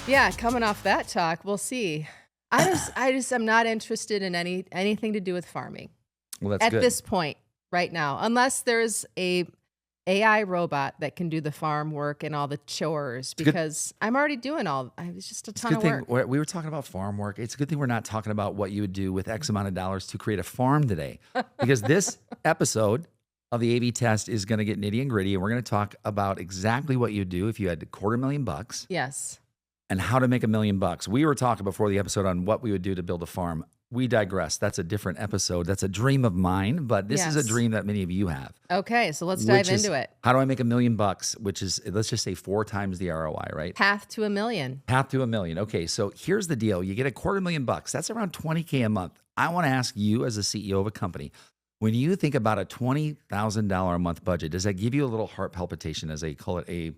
Yeah, coming off that talk, we'll see. I just am not interested in anything to do with farming Well, that's at good. this point right now, unless there's a AI robot that can do the farm work and all the chores It's good. because I'm already doing it's just a It's a ton good of thing work. we were talking about farm work. It's a good thing we're not talking about what you would do with X amount of dollars to create a farm today, because this episode of the A/B test is going to get nitty and gritty, and we're going to talk about exactly what you'd do if you had $250,000 Yes. and how to make $1,000,000. We were talking before the episode on what we would do to build a farm. We digress. That's a different episode. That's a dream of mine, but this is a Yes. dream that many of you have. Okay, so let's dive Which is, into it. how do I make $1,000,000? Which is, let's just say 4 times the ROI, right? Path to a million. Path to $1,000,000. Okay, so here's the deal. You get $250,000. That's around $20K a month. I want to ask you, as a CEO of a company, when you think about a $20,000 a month budget, does that give you a little heart palpitation, as they call it, a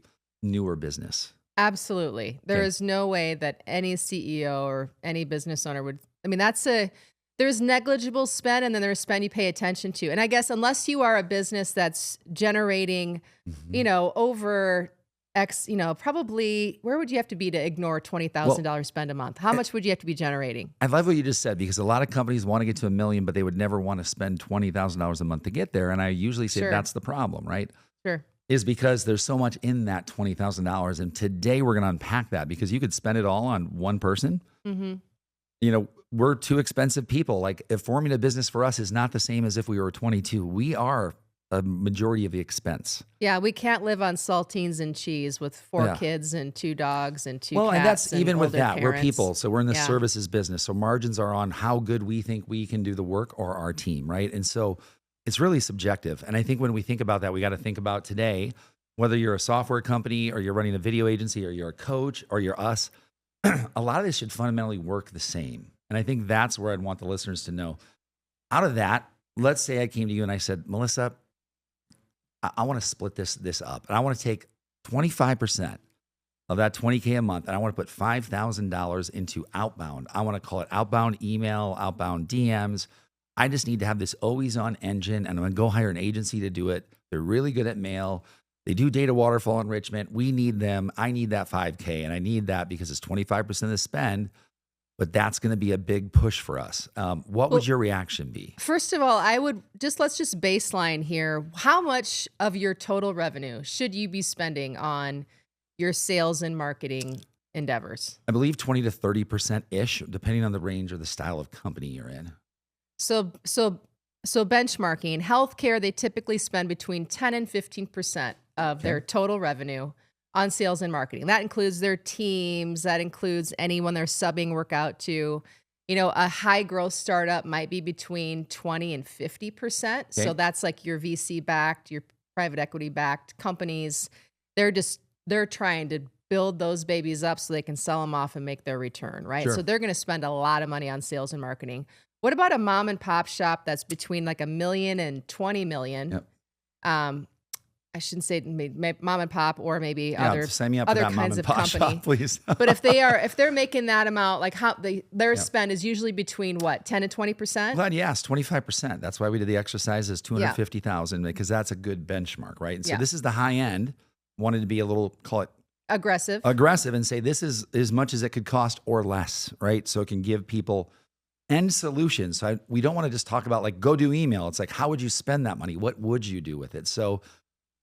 newer business? Absolutely. There Okay. is no way that any CEO or any business owner would. I mean, there's negligible spend and then there's spend you pay attention to. And I guess unless you are a business that's generating, Mhm. over X, probably where would you have to be to ignore $20,000 spend a month? How much would you have to be generating? I love what you just said, because a lot of companies want to get to $1,000,000, but they would never want to spend $20,000 a month to get there. And I usually say Sure. that's the problem, right? Sure. Is because there's so much in that $20,000. And today we're going to unpack that, because you could spend it all on one person. Hmm. We're two expensive people. Like, if forming a business for us is not the same as if we were 22. We are a majority of the expense. Yeah, we can't live on saltines and cheese with 4 Yeah. kids and 2 dogs and 2 Well, cats and that's and even with older that. We're parents. people. So we're in the Yeah. services business. So margins are on how good we think we can do the work, or our team, right? And so it's really subjective. And I think when we think about that, we got to think about today, whether you're a software company or you're running a video agency or you're a coach or you're us, a lot of this should fundamentally work the same. And I think that's where I'd want the listeners to know. Out of that, let's say I came to you and I said, Melissa, I want to split this up, and I want to take 25% of that 20K a month, and I want to put $5,000 into outbound. I want to call it outbound email, outbound DMs. I just need to have this always on engine, and I'm going to go hire an agency to do it. They're really good at mail. They do data waterfall enrichment. We need them. I need that 5K, and I need that because it's 25% of the spend, but that's going to be a big push for us. What would your reaction be? First of all, let's just baseline here. How much of your total revenue should you be spending on your sales and marketing endeavors? I believe 20 to 30%-ish, depending on the range or the style of company you're in. So benchmarking, healthcare, they typically spend between 10 and 15% of their total revenue on sales and marketing. That includes their teams, that includes anyone they're subbing work out to. A high growth startup might be between 20 and 50%. So Okay. that's like your VC backed, your private equity backed companies. They're trying to build those babies up so they can sell them off and make their return, right? Sure. So they're going to spend a lot of money on sales and marketing. What about a mom and pop shop that's between like $1 million and $20 million? Yep. I shouldn't say mom and pop, or maybe Yeah, other sign me up for other that mom kinds and of pop company. shop, please. But if they're making that amount, like their Yeah. spend is usually between what, 10 to 20%? Glad you asked. 25%. That's why we did the exercise as 250,000, because that's a good benchmark, right? And so Yeah. this is the high end. Wanted to be a little, call it Aggressive. aggressive, and say this is as much as it could cost or less, right? So it can give people end solutions. So we don't want to just talk about like, go do email. It's like, how would you spend that money? What would you do with it? So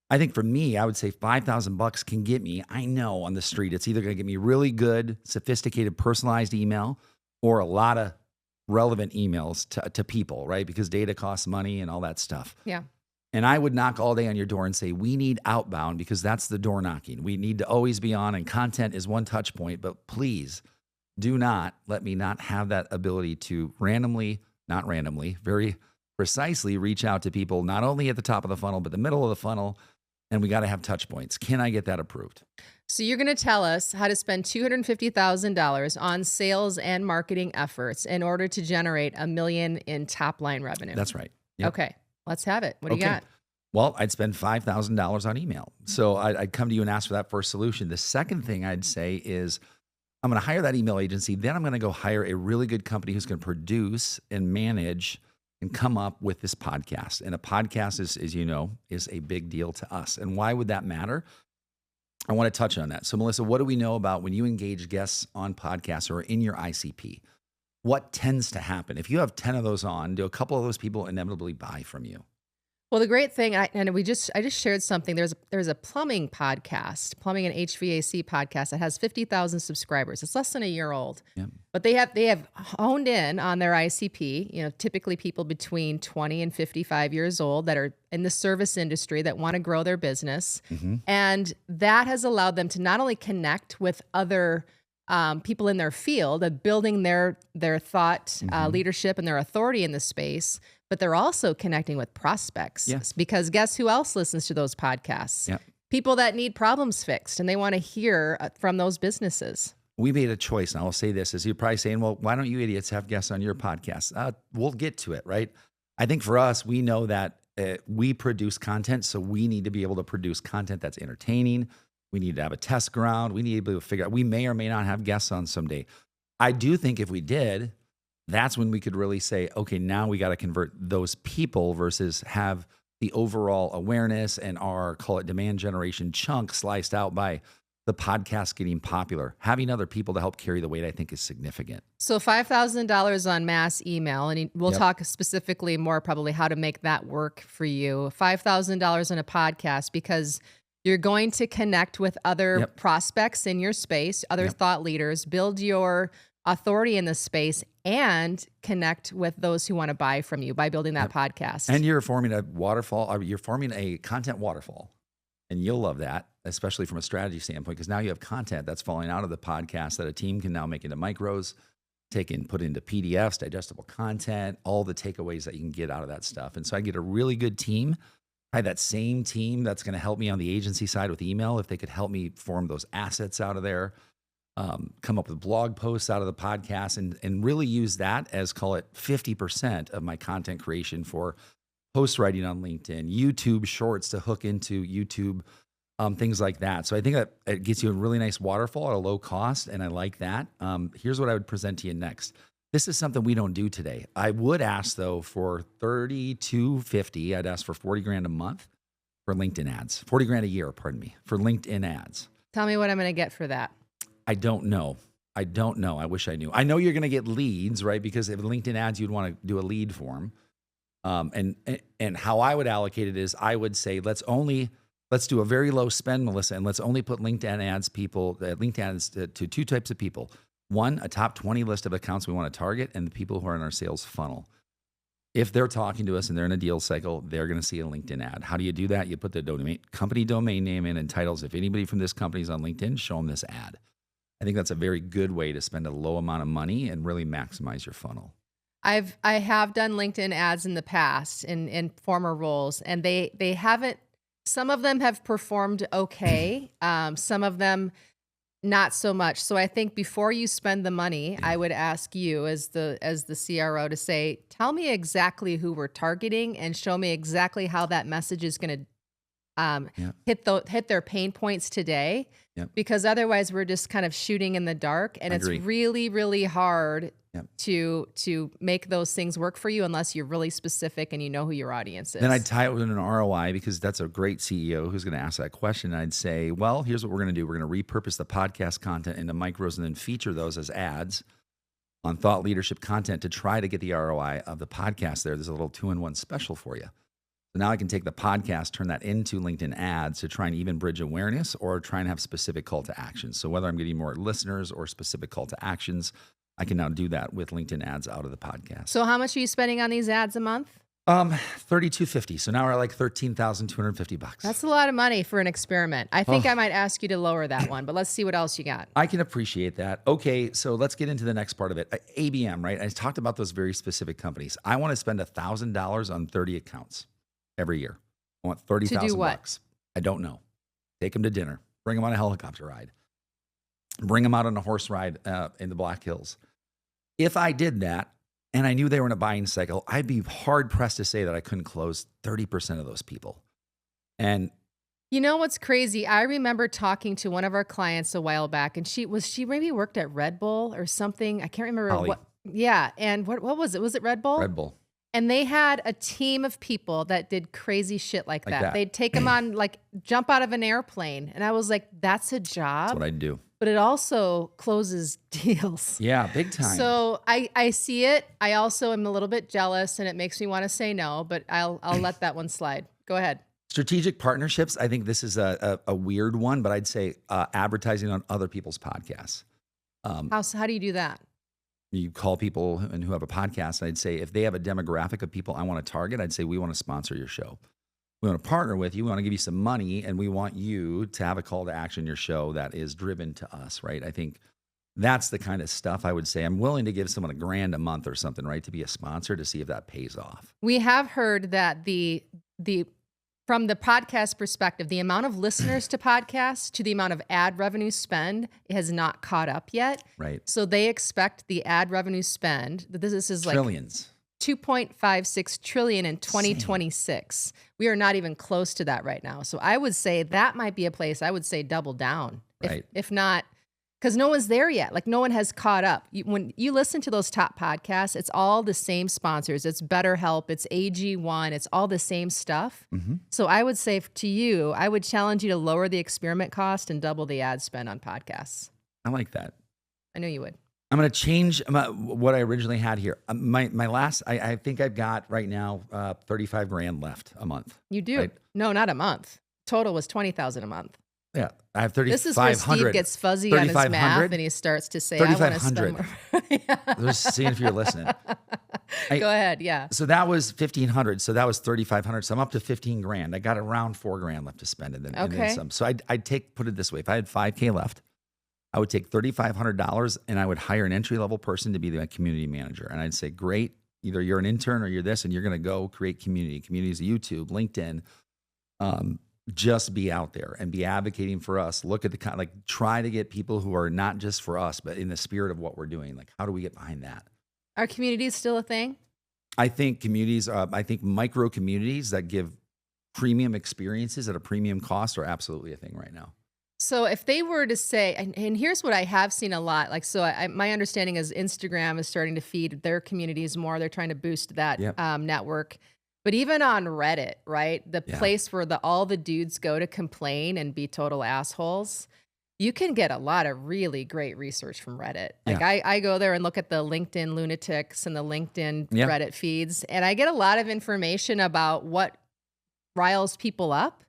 I think for me, I would say $5,000 can get me, I know on the street, it's either going to get me really good, sophisticated, personalized email, or a lot of relevant emails to people, right? Because data costs money and all that stuff. Yeah. And I would knock all day on your door and say, we need outbound, because that's the door knocking. We need to always be on, and content is one touch point, but please do not let me not have that ability to not randomly, very precisely reach out to people, not only at the top of the funnel, but the middle of the funnel. And we got to have touch points. Can I get that approved? So you're going to tell us how to spend $250,000 on sales and marketing efforts in order to generate $1 million in top line revenue. That's right. Yep. Okay, let's have it. What do you got? Well, I'd spend $5,000 on email. So I'd come to you and ask for that first solution. The second thing I'd say is, I'm going to hire that email agency. Then I'm going to go hire a really good company who's going to produce and manage and come up with this podcast. And a podcast is, as you know, is a big deal to us. And why would that matter? I want to touch on that. So, Melissa, what do we know about when you engage guests on podcasts or in your ICP? What tends to happen? If you have 10 of those on, do a couple of those people inevitably buy from you? Well, the great thing, I just shared something. There's a plumbing podcast, plumbing and HVAC podcast that has 50,000 subscribers. It's less than a year old, Yeah. but they have honed in on their ICP. Typically people between 20 and 55 years old that are in the service industry that want to grow their business, Hmm. and that has allowed them to not only connect with other people in their field of building their thought Hmm. leadership and their authority in the space, but they're also connecting with prospects. Yeah. Because guess who else listens to those podcasts? Yeah. People that need problems fixed and they want to hear from those businesses. We made a choice. And I will say this, as you're probably saying, well, why don't you idiots have guests on your podcast? We'll get to it, right? I think for us, we know that we produce content, so we need to be able to produce content that's entertaining. We need to have a test ground. We need to be able to figure out, we may or may not have guests on someday. I do think if we did, that's when we could really say, okay, now we got to convert those people versus have the overall awareness and our, call it demand generation chunk sliced out by the podcast getting popular. Having other people to help carry the weight, I think, is significant. So $5,000 on mass email, and we'll Yep. talk specifically more probably how to make that work for you. $5,000 on a podcast because you're going to connect with other Yep. prospects in your space, other Yep. thought leaders, build your authority in the space, and connect with those who want to buy from you by building that podcast. And you're forming a waterfall, you're forming a content waterfall. And you'll love that, especially from a strategy standpoint, because now you have content that's falling out of the podcast that a team can now make into micros, put into PDFs, digestible content, all the takeaways that you can get out of that stuff. And so I get a really good team. I have that same team that's going to help me on the agency side with email. If they could help me form those assets out of there, come up with blog posts out of the podcast, and really use that as, call it 50% of my content creation for post writing on LinkedIn, YouTube shorts to hook into YouTube, things like that. So I think that it gets you a really nice waterfall at a low cost, and I like that. Here's what I would present to you next. This is something we don't do today. I would ask though for $32.50. I'd ask for 40 grand a month for LinkedIn ads, 40 grand a year, pardon me, for LinkedIn ads. Tell me what I'm going to get for that. I don't know. I wish I knew. I know you're going to get leads, right? Because if LinkedIn ads, you'd want to do a lead form. And how I would allocate it is I would say, let's do a very low spend, Melissa, and let's only put LinkedIn ads to two types of people. One, a top 20 list of accounts we want to target, and the people who are in our sales funnel. If they're talking to us and they're in a deal cycle, they're going to see a LinkedIn ad. How do you do that? You put the company domain name in and titles. If anybody from this company is on LinkedIn, show them this ad. I think that's a very good way to spend a low amount of money and really maximize your funnel. I have done LinkedIn ads in the past in former roles, and they haven't. Some of them have performed okay. Some of them not so much. So I think before you spend the money, I would ask you as the CRO to say, tell me exactly who we're targeting and show me exactly how that message is going to hit their pain points today. Yep. Because otherwise we're just kind of shooting in the dark, and Agree. it's really, really hard Yep. to make those things work for you unless you're really specific and you know who your audience is. Then I'd tie it with an ROI, because that's a great CEO who's going to ask that question. I'd say, well, here's what we're going to do. We're going to repurpose the podcast content into micros and then feature those as ads on thought leadership content to try to get the ROI of the podcast there. There's a little 2-in-1 special for you. So now I can take the podcast, turn that into LinkedIn ads to try and even bridge awareness or try and have specific call to actions. So whether I'm getting more listeners or specific call to actions, I can now do that with LinkedIn ads out of the podcast. So how much are you spending on these ads a month? $32.50. So now we're at like $13,250. That's a lot of money for an experiment. I think I might ask you to lower that one, but let's see what else you got. I can appreciate that. Okay, so let's get into the next part of it. ABM, right? I talked about those very specific companies. I want to spend $1,000 on 30 accounts every year. I want 30,000 To do what? bucks. I don't know. Take them to dinner. Bring them on a helicopter ride. Bring them out on a horse ride in the Black Hills. If I did that and I knew they were in a buying cycle, I'd be hard pressed to say that I couldn't close 30% of those people. And You know what's crazy? I remember talking to one of our clients a while back, and she maybe worked at Red Bull or something. I can't remember Holly. what. Yeah, and what was it? Was it Red Bull? Red Bull. And they had a team of people that did crazy shit like Like that. that. They'd take them on, like, jump out of an airplane. And I was like, that's a That's job, what I do. but it also closes deals. Yeah, big time. So I see it. I also am a little bit jealous, and it makes me want to say no, but I'll let that one slide. Go ahead. Strategic partnerships. I think this is a weird one, but I'd say advertising on other people's podcasts. How do you do that? You call people who have a podcast, and I'd say if they have a demographic of people I want to target, I'd say we want to sponsor your show. We want to partner with you. We want to give you some money, and we want you to have a call to action in your show that is driven to us, right? I think that's the kind of stuff I would say. I'm willing to give someone $1,000 a month or something, right, to be a sponsor to see if that pays off. We have heard that the from the podcast perspective, the amount of listeners to podcasts to the amount of ad revenue spend has not caught up yet. Right. So they expect the ad revenue spend. This is like Trillions. 2.56 trillion in 2026. We are not even close to that right now. So I would say that might be a place I would say double down. Right. If not, because no one's there yet. Like no one has caught up. When you listen to those top podcasts, it's all the same sponsors. It's BetterHelp. It's AG1. It's all the same stuff. Mm-hmm. So I would say to you, I would challenge you to lower the experiment cost and double the ad spend on podcasts. I like that. I knew you would. I'm going to change what I originally had here. My last, I think I've got right now 35 grand left a month. You do? Right? No, not a month. Total was 20,000 a month. Yeah, I have 3,500. This is where Steve gets fuzzy on his math and he starts to say, I want to spend more. Just seeing if you're listening. Go ahead, yeah. So that was 1,500. So that was 3,500. So I'm up to 15 grand. I got around 4 grand left to spend, and then some. So I'd put it this way: if I had 5K left, I would take $3,500 and I would hire an entry level person to be my community manager. And I'd say, great, either you're an intern or you're this, and you're going to go create community. Communities, YouTube, LinkedIn. Just be out there and be advocating for us. Look at try to get people who are not just for us, but in the spirit of what we're doing. Like, how do we get behind that? Are communities still a thing? I think communities, I think micro communities that give premium experiences at a premium cost are absolutely a thing right now. So if they were to say, and here's what I have seen a lot, like, so my understanding is Instagram is starting to feed their communities more. They're trying to boost that network. But even on Reddit, right, the place where all the dudes go to complain and be total assholes, you can get a lot of really great research from Reddit. Like I go there and look at the LinkedIn lunatics and the LinkedIn Reddit feeds, and I get a lot of information about what riles people up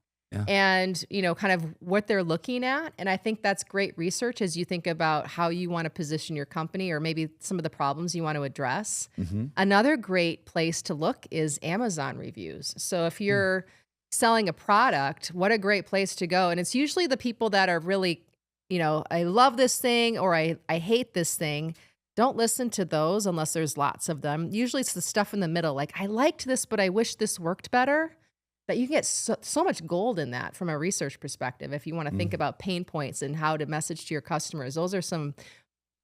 and, kind of what they're looking at. And I think that's great research as you think about how you want to position your company or maybe some of the problems you want to address. Mm-hmm. Another great place to look is Amazon reviews. So if you're selling a product, what a great place to go. And it's usually the people that are really, I love this thing or I hate this thing. Don't listen to those unless there's lots of them. Usually it's the stuff in the middle. Like, I liked this, but I wish this worked better. That you get so much gold in that from a research perspective. If you want to think about pain points and how to message to your customers, those are some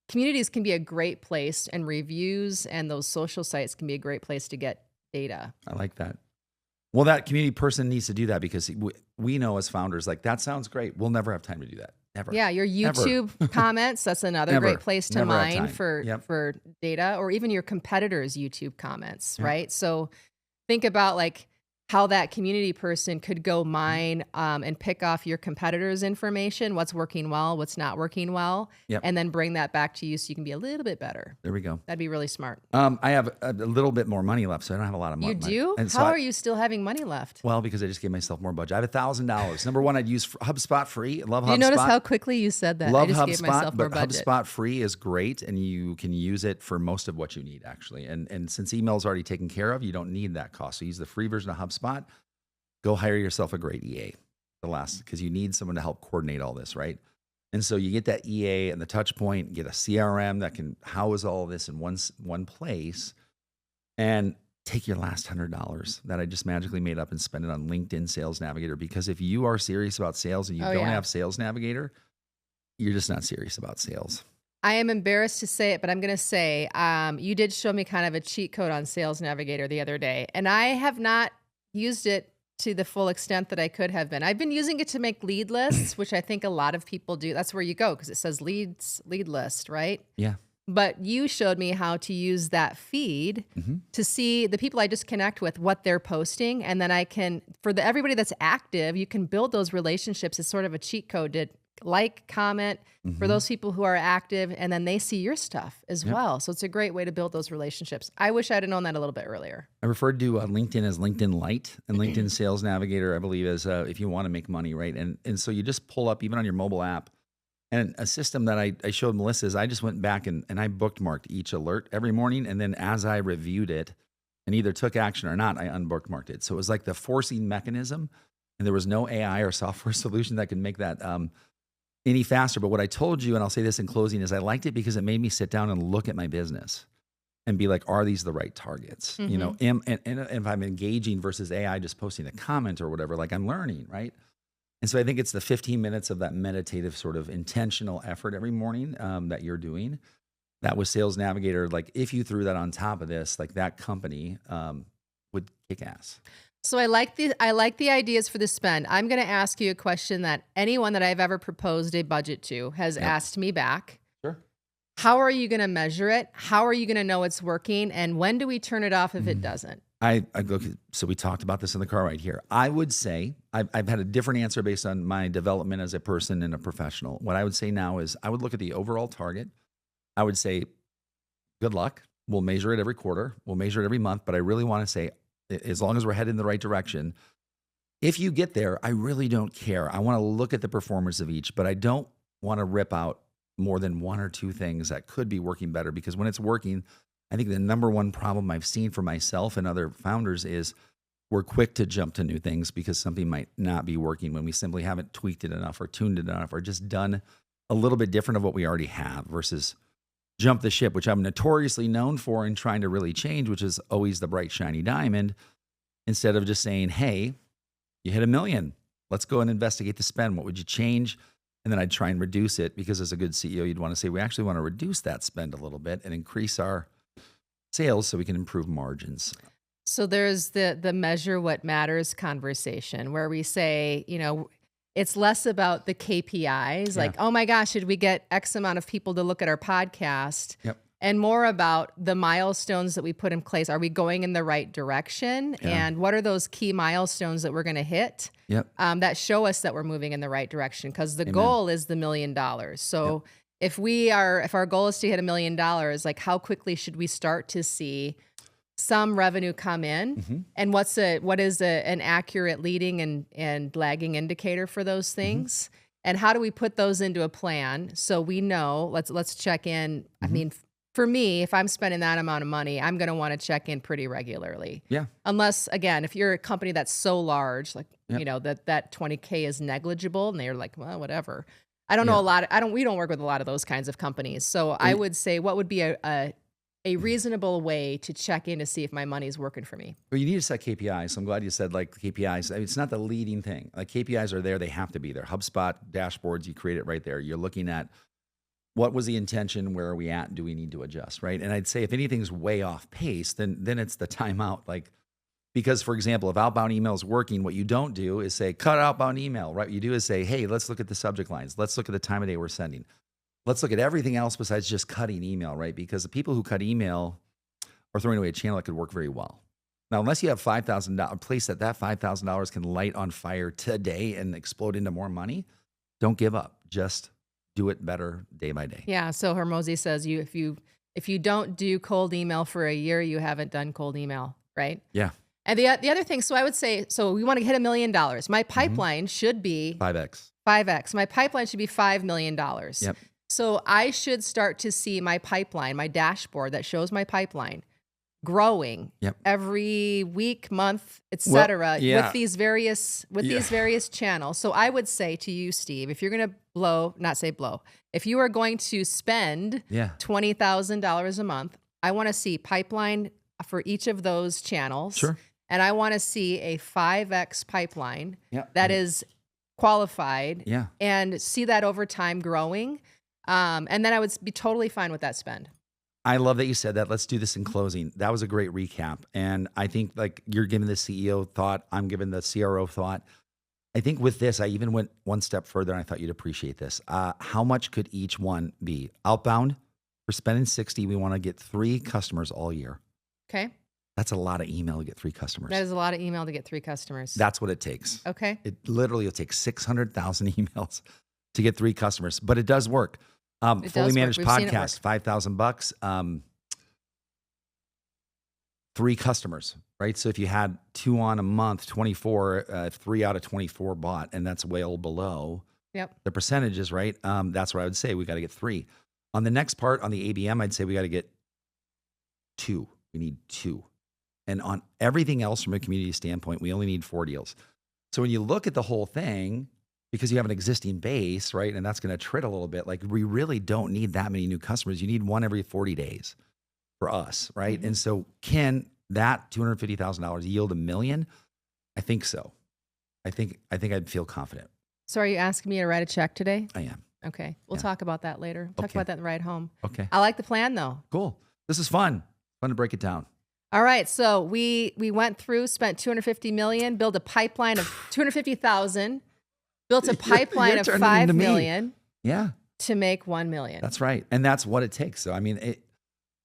communities can be a great place, and reviews and those social sites can be a great place to get data. I like that. Well, that community person needs to do that because we know as founders, like, that sounds great. We'll never have time to do that. Never. Yeah, your YouTube comments, that's another great place to mine for data, or even your competitors' YouTube comments, right? So think about like how that community person could go mine and pick off your competitors' information, what's working well, what's not working well, and then bring that back to you so you can be a little bit better. There we go. That'd be really smart. I have a little bit more money left, so I don't have a lot of money. You do? And how are you still having money left? Well, because I just gave myself more budget. I have $1,000. Number one, I'd use HubSpot free. Love HubSpot. You notice how quickly you said that? Love I just HubSpot, gave myself more budget. HubSpot free is great, and you can use it for most of what you need, actually. And since email is already taken care of, you don't need that cost. So use the free version of HubSpot. Go hire yourself a great EA, because you need someone to help coordinate all this, right? And so you get that EA and the touch point, get a CRM that can house all of this in one place, and take your last $100 that I just magically made up and spend it on LinkedIn Sales Navigator. Because if you are serious about sales and you don't have Sales Navigator, you're just not serious about sales. I am embarrassed to say it, but I'm going to say you did show me kind of a cheat code on Sales Navigator the other day, and I have not used it to the full extent that I could have been. I've been using it to make lead lists, which I think a lot of people do. That's where you go because it says lead list, right? Yeah. But you showed me how to use that feed Mhm. to see the people I just connect with, what they're posting, and then I can for the everybody that's active, you can build those relationships. It's sort of a cheat code to like, comment for Mhm. those people who are active, and then they see your stuff as Yep. well. So it's a great way to build those relationships. I wish I'd have known that a little bit earlier. I referred to LinkedIn as LinkedIn Lite and LinkedIn Sales Navigator, I believe, as if you want to make money, right? And so you just pull up even on your mobile app. And a system that I showed Melissa is I just went back and I bookmarked each alert every morning. And then as I reviewed it and either took action or not, I unbookmarked it. So it was like the forcing mechanism. And there was no AI or software solution that could make that any faster. But what I told you, and I'll say this in closing, is I liked it because it made me sit down and look at my business and be like, are these the right targets? You know, Mhm. and if I'm engaging versus AI just posting a comment or whatever, like I'm learning, right? And so I think it's the 15 minutes of that meditative sort of intentional effort every morning that you're doing. That was Sales Navigator. Like if you threw that on top of this, like that company would kick ass. So I like the ideas for the spend. I'm going to ask you a question that anyone that I've ever proposed a budget to has Yep. asked me back. Sure. How are you going to measure it? How are you going to know it's working? And when do we turn it off if it Mhm. doesn't? I look. So we talked about this in the car right here. I would say I've had a different answer based on my development as a person and a professional. What I would say now is I would look at the overall target. I would say good luck. We'll measure it every quarter. We'll measure it every month. But I really want to say, as long as we're headed in the right direction, if you get there, I really don't care. I want to look at the performance of each, but I don't want to rip out more than one or two things that could be working better because when it's working, I think the number one problem I've seen for myself and other founders is we're quick to jump to new things because something might not be working when we simply haven't tweaked it enough or tuned it enough or just done a little bit different of what we already have versus jump the ship, which I'm notoriously known for in trying to really change, which is always the bright, shiny diamond, instead of just saying, hey, you hit 1 million. Let's go and investigate the spend. What would you change? And then I'd try and reduce it because as a good CEO, you'd want to say, we actually want to reduce that spend a little bit and increase our sales so we can improve margins. So there's the measure what matters conversation where we say, it's less about the KPIs, Yeah. like, oh my gosh, did we get X amount of people to look at our podcast? Yep. And more about the milestones that we put in place. Are we going in the right direction? Yeah. And what are those key milestones that we're going to hit Yep. that show us that we're moving in the right direction? Because the Amen. goal is the $1 million. So if our goal is to hit $1 million, like how quickly should we start to see some revenue come in? Mhm. And what is an accurate leading and lagging indicator for those things? And how do we put those into a plan so we know? Let's check in. I mean, for me, if I'm spending that amount of money, I'm going to want to check in pretty regularly. Yeah. Unless, again, if you're a company that's so large, like Yep. that 20K is negligible, and they're like, well, whatever. I don't know Yeah. a lot. We don't work with a lot of those kinds of companies. So I would say, what would be a reasonable way to check in to see if my money's working for me? Well, you need to set KPIs. So I'm glad you said like KPIs. I mean, it's not the leading thing. Like KPIs are there. They have to be there. HubSpot dashboards, you create it right there. You're looking at what was the intention? Where are we at? Do we need to adjust? Right. And I'd say if anything's way off pace, then it's the timeout. Like, because for example, if outbound email is working, what you don't do is say, cut outbound email, right? What you do is say, hey, let's look at the subject lines. Let's look at the time of day we're sending. Let's look at everything else besides just cutting email, right? Because the people who cut email are throwing away a channel that could work very well. Now, unless you have $5,000, a place that $5,000 can light on fire today and explode into more money, don't give up. Just do it better day by day. Yeah. So Hermosi says if you don't do cold email for a year, you haven't done cold email, right? Yeah. And the other thing, so I would say, so we want to hit $1 million. My pipeline should be 5X. 5X. My pipeline should be $5 million. Yep. So I should start to see my pipeline, my dashboard that shows my pipeline growing Yep. every week, month, Well, etc. yeah. with these various channels. So I would say to you, Steve, if you're going to if you are going to spend Yeah. $20,000 a month, I want to see pipeline for each of those channels. Sure. And I want to see a 5X pipeline Yeah. that is qualified Yeah. and see that over time growing. And then I would be totally fine with that spend. I love that you said that. Let's do this in closing. That was a great recap. And I think like you're giving the CEO thought, I'm giving the CRO thought. I think with this, I even went one step further and I thought you'd appreciate this. How much could each one be? Outbound We're spending 60. We want to get 3 customers all year. Okay. That's a lot of email to get 3 customers. That is a lot of email to get 3 customers. That's what it takes. Okay. It literally will take 600,000 emails to get 3 customers, but it does work. Fully managed podcast, $5,000. 3 customers, right? So if you had 2 on a month, 24, 3 out of 24 bought, and that's well below Yep. the percentages, right? That's what I would say. We got to get 3. On the next part, on the ABM, I'd say we got to get 2. We need 2. And on everything else from a community standpoint, we only need 4 deals. So when you look at the whole thing, because you have an existing base, right? And that's going to trit a little bit. Like we really don't need that many new customers. You need 1 every 40 days for us, right? Mm-hmm. And so can that $250,000 yield $1 million? I think so. I think I'd feel confident. So are you asking me to write a check today? I am. Okay. We'll Yeah. talk about that later. Talk Okay. about that in the ride home. Okay. I like the plan though. Cool. This is fun. Fun to break it down. All right. So we went through, spent $250 million, built a pipeline of $250,000, built a pipeline of turning it $5 into me. million Yeah. to make $1 million. That's right. And that's what it takes. So, I mean,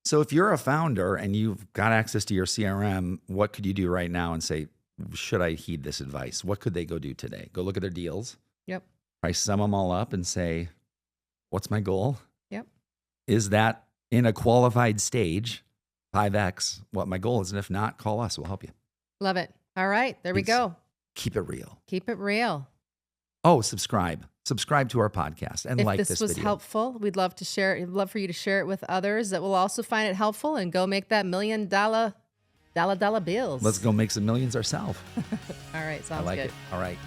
so if you're a founder and you've got access to your CRM, what could you do right now and say, should I heed this advice? What could they go do today? Go look at their deals. Yep. I sum them all up and say, what's my goal? Yep. Is that in a qualified stage, 5X, what my goal is? And if not, call us. We'll help you. Love it. All right. There we Peace. go. Keep it real. Keep it real. Oh, subscribe to our podcast and If like this this was video. helpful, we'd love to share it. We'd love for you to share it with others that will also find it helpful and go make that $1 million dollar bills. Let's go make some millions ourselves. All right. I Sounds like good. it. All right.